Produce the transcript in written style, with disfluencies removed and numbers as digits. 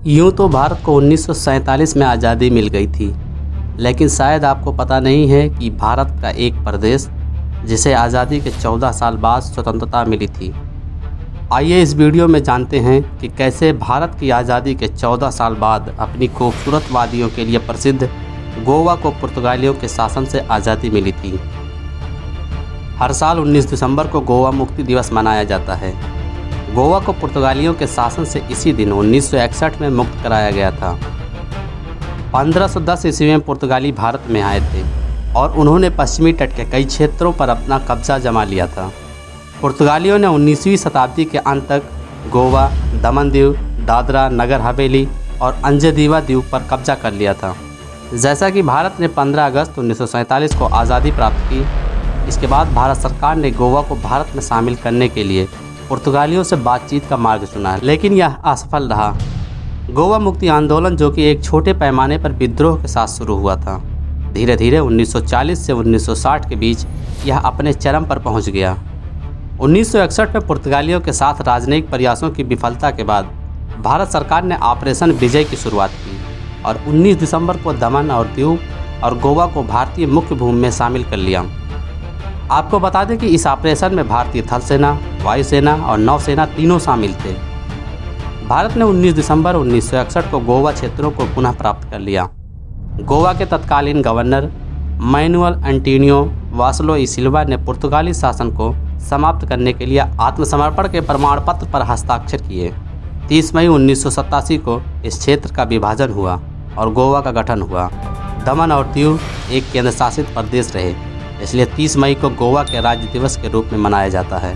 यूँ तो भारत को 1947 में आज़ादी मिल गई थी, लेकिन शायद आपको पता नहीं है कि भारत का एक प्रदेश जिसे आज़ादी के 14 साल बाद स्वतंत्रता मिली थी। आइए इस वीडियो में जानते हैं कि कैसे भारत की आज़ादी के 14 साल बाद अपनी खूबसूरत वादियों के लिए प्रसिद्ध गोवा को पुर्तगालियों के शासन से आज़ादी मिली थी। हर साल 19 दिसंबर को गोवा मुक्ति दिवस मनाया जाता है। गोवा को पुर्तगालियों के शासन से इसी दिन 1961 में मुक्त कराया गया था। 1510 ईस्वी में पुर्तगाली भारत में आए थे और उन्होंने पश्चिमी तट के कई क्षेत्रों पर अपना कब्जा जमा लिया था। पुर्तगालियों ने 19वीं शताब्दी के अंत तक गोवा, दमन दीव, दादरा नगर हवेली और अंजदीवा द्वीप पर कब्जा कर लिया था। जैसा कि भारत ने 15 अगस्त 1947 को आज़ादी प्राप्त की, इसके बाद भारत सरकार ने गोवा को भारत में शामिल करने के लिए पुर्तगालियों से बातचीत का मार्ग चुना, लेकिन यह असफल रहा। गोवा मुक्ति आंदोलन, जो कि एक छोटे पैमाने पर विद्रोह के साथ शुरू हुआ था, धीरे धीरे 1940 से 1960 के बीच यह अपने चरम पर पहुंच गया। 1961 में पुर्तगालियों के साथ राजनयिक प्रयासों की विफलता के बाद भारत सरकार ने ऑपरेशन विजय की शुरुआत की और 19 दिसंबर को दमन और दीव और गोवा को भारतीय मुख्य भूमि में शामिल कर लिया। आपको बता दें कि इस ऑपरेशन में भारतीय थल सेना, वायुसेना और नौसेना तीनों शामिल थे। भारत ने 19 दिसंबर 1961 को गोवा क्षेत्रों को पुनः प्राप्त कर लिया। गोवा के तत्कालीन गवर्नर मैनुअल एंटोनियो वासलो ई सिल्वा ने पुर्तगाली शासन को समाप्त करने के लिए आत्मसमर्पण के प्रमाण पत्र पर हस्ताक्षर किए। 30 मई 1987 को इस क्षेत्र का विभाजन हुआ और गोवा का गठन हुआ। दमन और दीव एक केंद्र शासित प्रदेश रहे, इसलिए 30 मई को गोवा के राज्य दिवस के रूप में मनाया जाता है।